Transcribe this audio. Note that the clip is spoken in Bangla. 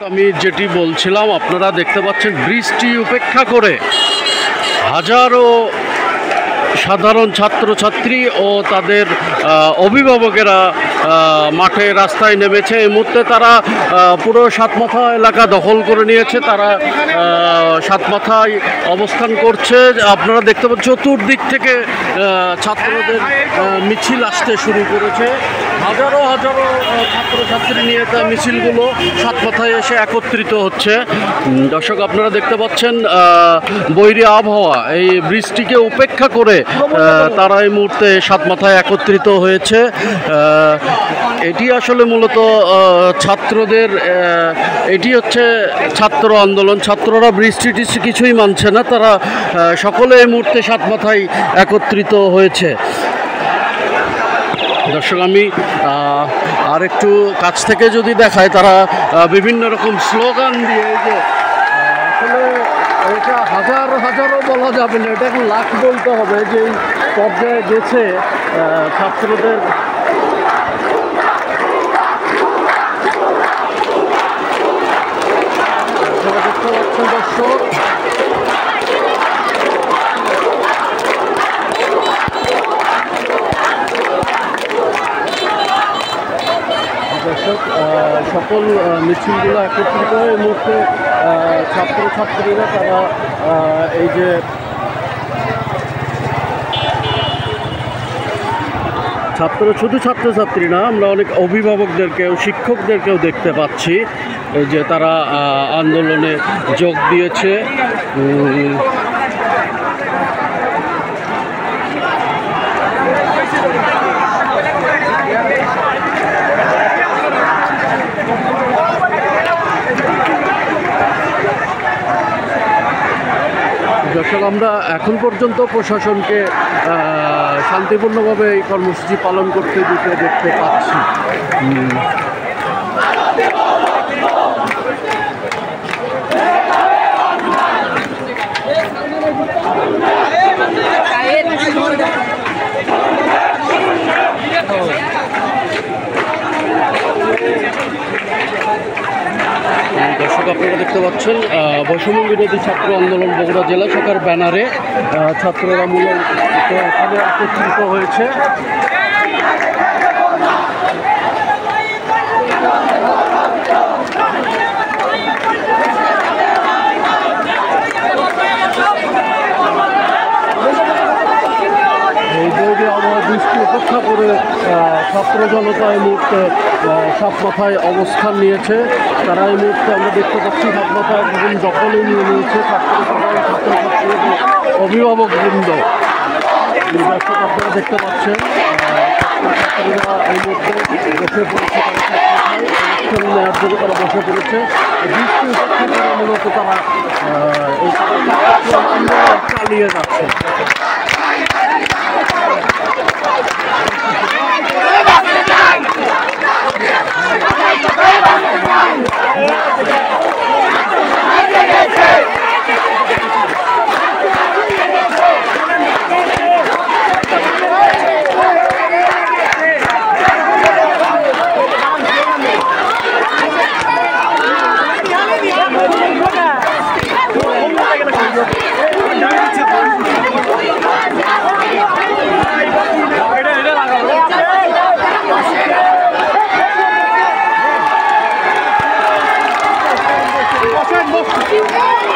আমি যেটি বলছিলাম, আপনারা দেখতে পাচ্ছেন বৃষ্টি উপেক্ষা করে হাজারো সাধারণ ছাত্রছাত্রী ও তাদের অভিভাবকেরা মাঠে রাস্তায় নেমেছে। এই মুহূর্তে তারা পুরো সাতমাথা এলাকা দখল করে নিয়েছে। তারা সাতমাথায় অবস্থান করছে। আপনারা দেখতে পাচ্ছেন চতুর্দিক থেকে ছাত্রদের মিছিল আসতে শুরু করেছে। হাজারো হাজারো ছাত্রছাত্রী নিয়ে তা মিছিলগুলো সাতমাথায় এসে একত্রিত হচ্ছে। দর্শক, আপনারা দেখতে পাচ্ছেন বৈরী আবহাওয়া, এই বৃষ্টিকে উপেক্ষা করে তারা এই মুহূর্তে সাতমাথায় একত্রিত হয়েছে। এটি আসলে মূলত ছাত্রদের, এটি হচ্ছে ছাত্র আন্দোলন। ছাত্ররা বৃষ্টি টিষ্টি কিছুই মানছে না, তারা সকলে এই মুহূর্তে সাতমাথায় একত্রিত হয়েছে। দর্শক, আমি আর একটু কাছ থেকে যদি দেখাই, তারা বিভিন্ন রকম স্লোগান দিয়ে, যে আসলে এটা হাজারও বলা যাবে না, এটা এখন লাখ বলতে হবে, যে এই পর্যায়ে গেছে ছাত্রদের। দেখতে পাচ্ছেন দর্শক, সকল মিছিলগুলো একত্রিত হয়ে এই মুহূর্তে ছাত্রছাত্রীরা তারা এই যে শুধু ছাত্রছাত্রী না, আমরা অনেক অভিভাবকদেরকেও শিক্ষকদেরকেও দেখতে পাচ্ছি এই যে তারা আন্দোলনে যোগ দিয়েছে। দর্শক, আমরা এখন পর্যন্ত প্রশাসনকে শান্তিপূর্ণভাবে এই কর্মসূচি পালন করতে দেখতে পাচ্ছি। দর্শক, আপনারা দেখতে পাচ্ছেন বৈষম্য বিরোধী ছাত্র আন্দোলন বগুড়া জেলা শাখার ব্যানারে ছাত্ররা মূলত এখানে একত্রিত হয়েছে। এই বৈরী আবহাওয়া বৃষ্টি উপেক্ষা করে ছাত্র জনতা এই মুহূর্তে সাতমাথায় অবস্থান নিয়েছে। তারা এই মুহূর্তে আমরা দেখতে পাচ্ছি সাতমাথায় বিভিন্ন দখলে নিয়ে নিয়েছে ছাত্রছাত্রীদের অভিভাবকবৃন্দ। দর্শক, আপনারা দেখতে পাচ্ছেন ছাত্রছাত্রীরা এই মুহূর্তে বসে পড়েছে, অনুষ্ঠান নেওয়ার জন্য তারা বসে পড়েছে। বৃষ্টি উপেক্ষা করে মূলত তারা এই আন্দোলন চালিয়ে যাচ্ছে। Thank you.